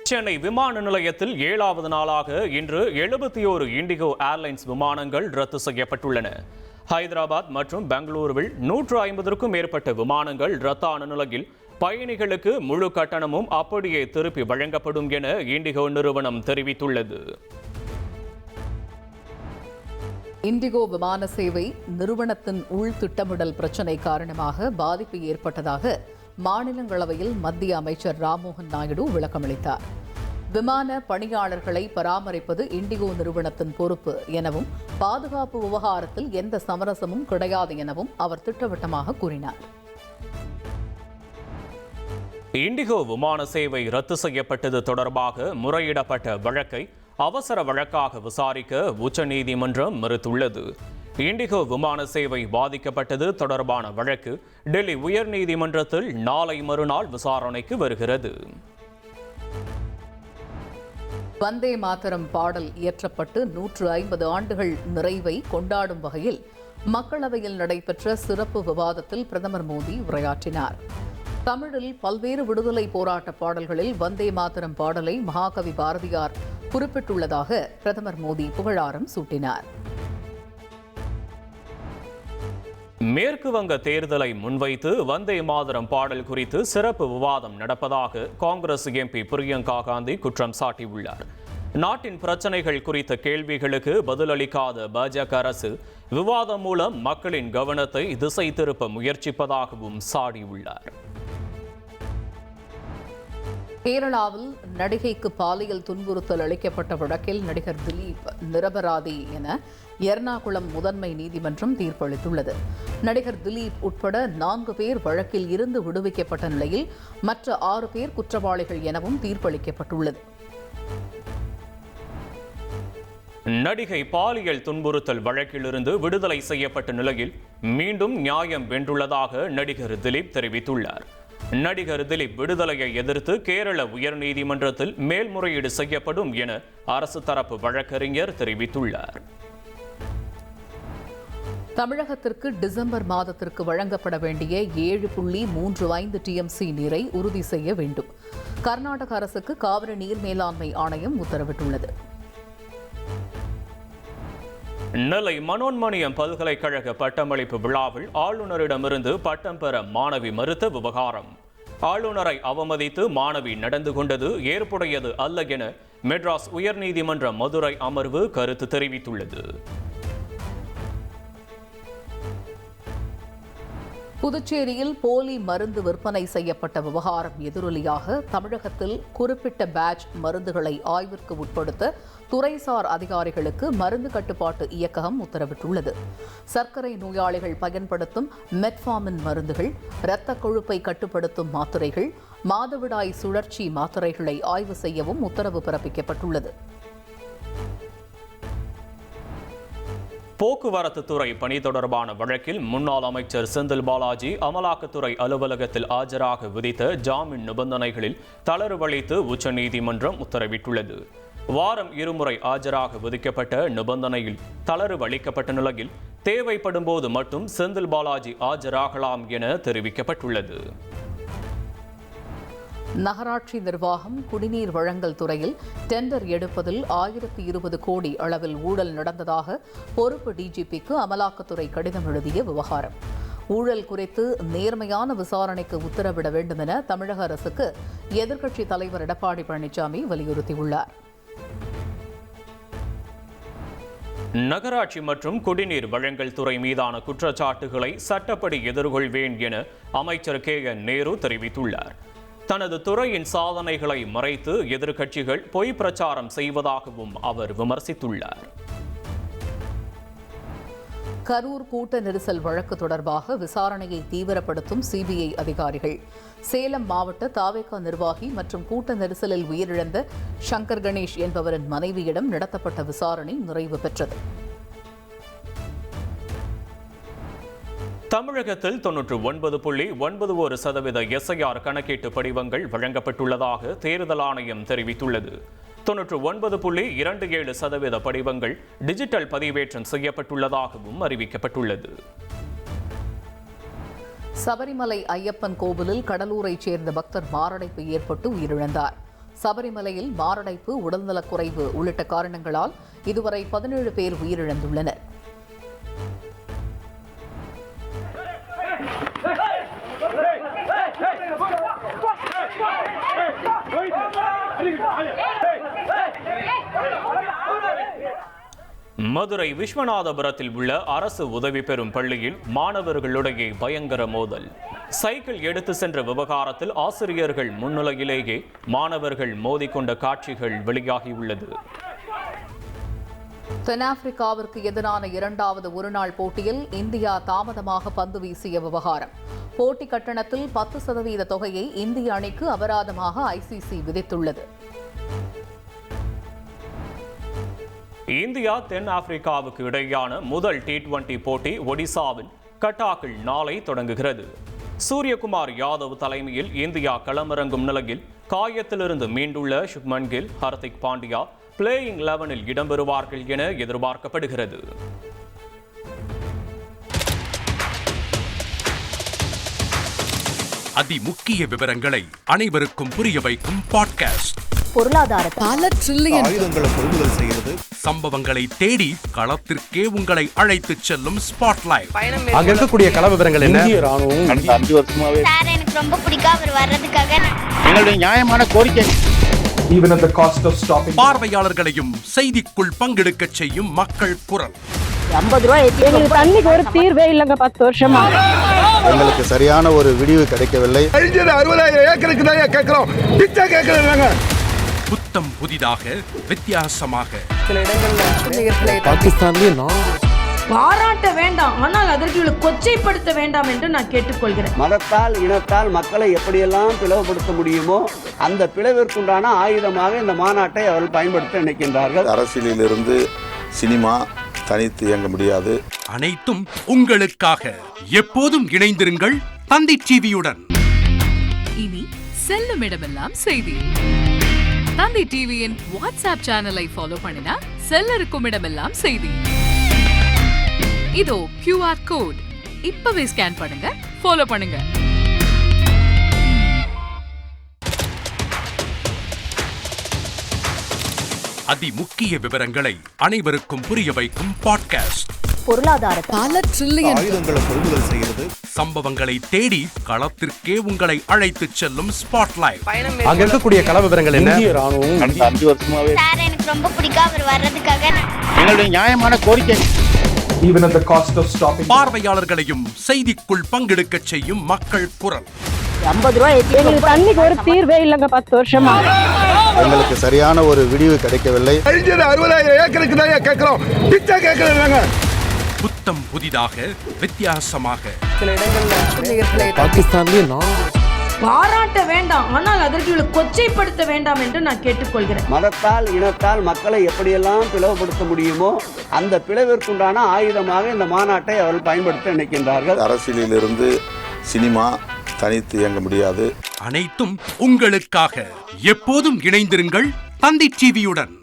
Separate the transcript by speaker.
Speaker 1: சென்னை விமான நிலையத்தில் 7வது நாளாக இன்று 71 இண்டிகோ ஏர்லைன்ஸ் விமானங்கள் ரத்து செய்யப்பட்டுள்ளன. ஹைதராபாத் மற்றும் பெங்களூருவில் 150க்கும் மேற்பட்ட விமானங்கள் ரத்தான நிலையில் பயணிகளுக்கு முழு கட்டணமும் அப்படியே திருப்பி வழங்கப்படும் என இண்டிகோ நிறுவனம் தெரிவித்துள்ளது.
Speaker 2: இண்டிகோ விமான சேவை நிறுவனத்தின் உள் திட்டமிடல் பிரச்சினை காரணமாக பாதிப்பு ஏற்பட்டதாக மாநிலங்களவையில் மத்திய அமைச்சர் ராம்மோகன் நாயுடு விளக்கமளித்தார். விமான பணியாளர்களை பராமரிப்பது இண்டிகோ நிறுவனத்தின் பொறுப்பு எனவும் பாதுகாப்பு விவகாரத்தில் எந்த சமரசமும் கிடையாது எனவும் அவர் திட்டவட்டமாக கூறினார்.
Speaker 1: இண்டிகோ விமான சேவை ரத்து செய்யப்பட்டது தொடர்பாக முறையிடப்பட்ட வழக்கை அவசர வழக்காக விசாரிக்க உச்சநீதிமன்றம் மறுத்துள்ளது. இண்டிகோ விமான சேவை பாதிக்கப்பட்டது தொடர்பான வழக்கு டெல்லி உயர்நீதிமன்றத்தில் நாளை மறுநாள் விசாரணைக்கு வருகிறது.
Speaker 2: வந்தே மாதரம் பாடல் இயற்றப்பட்டு 150 ஆண்டுகள் நிறைவை கொண்டாடும் வகையில் மக்களவையில் நடைபெற்ற சிறப்பு விவாதத்தில் பிரதமர் மோடி உரையாற்றினார். தமிழில் பல்வேறு விடுதலை போராட்ட பாடல்களில் வந்தே மாதரம் பாடலை மகாகவி பாரதியார் குறிப்பிட்டுள்ளதாக பிரதமர் மோடி புகழாரம் சூட்டினார்.
Speaker 1: மேற்கு வங்க தேர்தலை முன்வைத்து வந்தே மாதரம் பாடல் குறித்து சிறப்பு விவாதம் நடப்பதாக காங்கிரஸ் எம்பி பிரியங்கா காந்தி குற்றம் சாட்டியுள்ளார். நாட்டின் பிரச்சனைகள் குறித்த கேள்விகளுக்கு பதிலளிக்காத பாஜக அரசு விவாதம் மூலம் மக்களின் கவனத்தை திசை திருப்ப முயற்சிப்பதாகவும் சாடியுள்ளார்.
Speaker 2: கேரளாவில் நடிகைக்கு பாலியல் துன்புறுத்தல் அளிக்கப்பட்ட வழக்கில் நடிகர் திலீப் நிரபராதி என எர்ணாகுளம் முதன்மை நீதிமன்றம் தீர்ப்பளித்துள்ளது. நடிகர் திலீப் உட்பட 4 பேர் வழக்கில் இருந்து விடுவிக்கப்பட்ட நிலையில் மற்ற 6 பேர் குற்றவாளிகள் எனவும் தீர்ப்பளிக்கப்பட்டுள்ளது.
Speaker 1: நடிகை பாலியல் துன்புறுத்தல் வழக்கிலிருந்து விடுதலை செய்யப்பட்ட நிலையில் மீண்டும் நியாயம் வென்றுள்ளதாக நடிகர் திலீப் தெரிவித்துள்ளார். நடிகர் திலீப் விடுதலையை எதிர்த்து கேரள உயர்நீதிமன்றத்தில் மேல்முறையீடு செய்யப்படும் என அரசு தரப்பு வழக்கறிஞர் தெரிவித்துள்ளார்.
Speaker 2: தமிழகத்திற்கு டிசம்பர் மாதத்திற்கு வழங்கப்பட வேண்டிய 7.35 TMC நீரை உறுதி செய்ய வேண்டும். கர்நாடக அரசுக்கு காவிரி நீர் மேலாண்மை ஆணையம் உத்தரவிட்டுள்ளது.
Speaker 1: நெல்லை மனோன்மணியம் பல்கலைக்கழக பட்டமளிப்பு விழாவில் ஆளுநரிடமிருந்து பட்டம் பெற மாணவி மறுத்த விவகாரம். ஆளுநரை அவமதித்து மாணவி நடந்து கொண்டது ஏற்புடையது அல்ல என மெட்ராஸ் உயர்நீதிமன்ற மதுரை அமர்வு கருத்து தெரிவித்துள்ளது.
Speaker 2: புதுச்சேரியில் போலி மருந்து விற்பனை செய்யப்பட்ட விவகாரம் எதிரொலியாக தமிழகத்தில் குறிப்பிட்ட பேட்ச் மருந்துகளை ஆய்விற்கு உட்படுத்த துறைசார் அதிகாரிகளுக்கு மருந்து கட்டுப்பாட்டு இயக்ககம் உத்தரவிட்டுள்ளது. சர்க்கரை நோயாளிகள் பயன்படுத்தும் மெட்ஃபார்மின் மருந்துகள், இரத்த கொழுப்பை கட்டுப்படுத்தும் மாத்திரைகள், மாதவிடாய் சுழற்சி மாத்திரைகளை ஆய்வு செய்யவும் உத்தரவு பிறப்பிக்கப்பட்டுள்ளது.
Speaker 1: போக்குவரத்து துறை பணி தொடர்பான வழக்கில் முன்னாள் அமைச்சர் செந்தில் பாலாஜி அமலாக்கத்துறை அலுவலகத்தில் ஆஜராக விதித்த ஜாமீன் நிபந்தனைகளில் தளர்வு அளித்து உச்சநீதிமன்றம் உத்தரவிட்டுள்ளது. வாரம் 2 முறை ஆஜராக விதிக்கப்பட்ட நிபந்தனையில் தளர்வு அளிக்கப்பட்ட நிலையில் தேவைப்படும் போது மட்டும் செந்தில் பாலாஜி ஆஜராகலாம் என தெரிவிக்கப்பட்டுள்ளது.
Speaker 2: நகராட்சி நிர்வாகம் குடிநீர் வழங்கல் துறையில் டெண்டர் எடுப்பதில் 1020 கோடி அளவில் ஊழல் நடந்ததாக பொறுப்பு டிஜிபிக்கு அமலாக்கத்துறை கடிதம் எழுதிய விவகாரம். ஊழல் குறித்து நேர்மையான விசாரணைக்கு உத்தரவிட வேண்டும் என தமிழக அரசுக்கு எதிர்க்கட்சித் தலைவர் எடப்பாடி பழனிசாமி வலியுறுத்தியுள்ளார்.
Speaker 1: நகராட்சி மற்றும் குடிநீர் வழங்கல் துறை மீதான குற்றச்சாட்டுகளை சட்டப்படி எதிர்கொள்வேன் என அமைச்சர் KN நேரு தெரிவித்துள்ளார். தனது துறையின் சாதனைகளை மறைத்து எதிர்க்கட்சிகள் பொய் பிரச்சாரம் செய்வதாகவும் அவர் விமர்சித்துள்ளார்.
Speaker 2: கரூர் கூட்ட நெரிசல் வழக்கு தொடர்பாக விசாரணையை தீவிரப்படுத்தும் சிபிஐ அதிகாரிகள் சேலம் மாவட்ட தாவேகா நிர்வாகி மற்றும் கூட்ட நெரிசலில் உயிரிழந்த சங்கர் கணேஷ் என்பவரின் மனைவியிடம் நடத்தப்பட்ட விசாரணை நிறைவு பெற்றது.
Speaker 1: தமிழகத்தில் 99.91% SIR கணக்கீட்டு படிவங்கள் வழங்கப்பட்டுள்ளதாக தேர்தல் ஆணையம் தெரிவித்துள்ளது. 99.27% படிவங்கள் டிஜிட்டல் பதிவேற்றம் செய்யப்பட்டுள்ளதாகவும் அறிவிக்கப்பட்டுள்ளது.
Speaker 2: சபரிமலை ஐயப்பன் கோவிலில் கடலூரைச் சேர்ந்த பக்தர் மாரடைப்பு ஏற்பட்டு உயிரிழந்தார். சபரிமலையில் மாரடைப்பு, உடல்நலக்குறைவு உள்ளிட்ட காரணங்களால் இதுவரை 17 பேர் உயிரிழந்துள்ளனர்.
Speaker 1: மதுரை விஸ்வநாதபுரத்தில் உள்ள அரசு உதவி பெறும் பள்ளியில் மாணவர்களிடையே பயங்கர மோதல். சைக்கிள் எடுத்து சென்ற விவகாரத்தில் ஆசிரியர்கள் முன்னிலையிலேயே மாணவர்கள் மோதிக்கொண்ட காட்சிகள் வெளியாகியுள்ளது.
Speaker 2: தென்னாப்பிரிக்காவிற்கு எதிரான 2வது ஒருநாள் போட்டியில் இந்தியா தாமதமாக பந்து வீசிய விவகாரம். போட்டி கட்டணத்தில் 10% தொகையை இந்திய அணிக்கு அபராதமாக ICC விதித்துள்ளது.
Speaker 1: இந்தியா தென்னாப்பிரிக்காவுக்கு இடையேயான முதல் T20 போட்டி ஒடிசாவின் கட்டாக்கில் நாளை தொடங்குகிறது. சூரியகுமார் யாதவ் தலைமையில் இந்தியா களமிறங்கும் நிலையில் காயத்திலிருந்து மீண்டுள்ள சுப்மன் கில், ஹர்திக் பாண்டியா பிளேயிங் 11இல் இடம்பெறுவார்கள் என எதிர்பார்க்கப்படுகிறது.
Speaker 3: அதிமுக்கிய விவரங்களை அனைவருக்கும் புரிய வைக்கும் பாட்காஸ்ட்.
Speaker 4: பொருளாதாரத்தை
Speaker 5: பல ட்ரில்லியன்
Speaker 6: ஆயுதங்களை கொள்முதல் செய்கிறது.
Speaker 3: சம்பவங்களை தேடி களத்திற்கே உங்களை அழைத்து செல்லும் ஸ்பாட்லைட்.
Speaker 7: அங்க இருக்கக்கூடிய கள விவரங்கள் என்ன?
Speaker 6: இந்திய ராணுவம் கடந்த 5 வருஷமாவே
Speaker 4: சார் எனக்கு ரொம்ப பிடிக்கும். அவர் வர்றதுக்காக
Speaker 6: எங்களுடைய நியாயமான கோரிக்கை.
Speaker 7: Even at the cost of stopping.
Speaker 3: பார்வையாளர்களையும் செய்திக்குள் பங்கெடுக்க செய்யும் மக்கள் குரல்.
Speaker 8: 50 ரூபாய் எங்களுக்கு தண்ணிக்கு ஒரு தீர்வே இல்லைங்க. 10 வருஷமா
Speaker 6: எங்களுக்கு சரியான ஒரு விடிவு கிடைக்கவில்லை. 60,000 ஏக்கருக்கு தான் கேட்கிறோம். பிச்சை கேட்கறாங்க.
Speaker 3: புத்தம் புதிதாக, வித்தியாசமாக
Speaker 5: பாகிஸ்தான்லயே
Speaker 8: பாராட்ட வேண்டாம், ஆனால் அதற்கு இவளுக்கு கொச்சைப்படுத்த வேண்டாம் என்று நான் கேட்டுக்கொள்கிறேன்.
Speaker 9: மதத்தால் இனத்தால் மக்களை எப்படியெல்லாம் பிளவுபடுத்த முடியுமோ அந்த பிளவிற்குண்டான ஆயுதமாக இந்த மாநாட்டை அவர்கள் பயன்படுத்த நினைக்கின்றார்கள்.
Speaker 6: அரசியலிலிருந்து சினிமா தனித்து இயங்க முடியாது.
Speaker 3: அனைத்தும் உங்களுக்காக. எப்போதும் இணைந்திருங்கள் தந்தி டிவியுடன்.
Speaker 5: இனி செல்லும் இடமெல்லாம் செய்தி. தந்தி டிவியின் வாட்ஸ்அப் சேனலை ஃபாலோ பண்ணினா செல்ல இருக்கும் இடமெல்லாம் செய்தி. இதோ QR கோட், இப்பவே ஸ்கேன் பண்ணுங்க, ஃபாலோ பண்ணுங்க.
Speaker 3: அதிமுக்கிய விவரங்களை அனைவருக்கும் புரிய வைக்கும் பாட்காஸ்ட்.
Speaker 8: பொருளாதாரத்தை
Speaker 5: பல ட்ரில்லியன்
Speaker 6: ஆயுதங்களை கொள்முதல் செய்கிறது.
Speaker 3: சம்பவங்களை தேடி களத்திற்கே உங்களை அழைத்து செல்லும் ஸ்பாட்லைட்.
Speaker 7: அங்க இருக்கக்கூடிய கள விவரங்கள் என்ன?
Speaker 6: இந்திய ராணுவம் கடந்த 5 வருஷமாவே
Speaker 4: சார் எனக்கு ரொம்ப பிடிக்கும். அவர் வர்றதுக்காக
Speaker 6: எங்களுடைய நியாயமான கோரிக்கை.
Speaker 7: Even at the cost of stopping.
Speaker 3: பார்வையாளர்களையும் செய்திக்குள் பங்கெடுக்க செய்யும் மக்கள் குரல்.
Speaker 8: 50 ரூபாய் எங்களுக்கு தண்ணிக்கு ஒரு தீர்வே இல்லைங்க. 10 வருஷமா
Speaker 6: எங்களுக்கு சரியான ஒரு விடிவு கிடைக்கவில்லை. 60,000 ஏக்கருக்கு தான் கேட்கிறோம். பிச்சை கேட்கறாங்க.
Speaker 3: புத்தம் புதிதாக, வித்தியாசமாக
Speaker 5: பாகிஸ்தான்லயே
Speaker 8: பாராட்ட வேண்டாம், ஆனால் அதற்கு இவளுக்கு கொச்சைப்படுத்த வேண்டாம் என்று நான் கேட்டுக்கொள்கிறேன்.
Speaker 9: மதத்தால் இனத்தால் மக்களை எப்படியெல்லாம் பிளவுபடுத்த முடியுமோ அந்த பிளவிற்குண்டான ஆயுதமாக இந்த மாநாட்டை அவர்கள் பயன்படுத்த நினைக்கின்றார்கள்.
Speaker 6: அரசியலிலிருந்து சினிமா தனித்து இயங்க முடியாது.
Speaker 3: அனைத்தும் உங்களுக்காக. எப்போதும் இணைந்திருங்கள் தந்தி டிவியுடன்.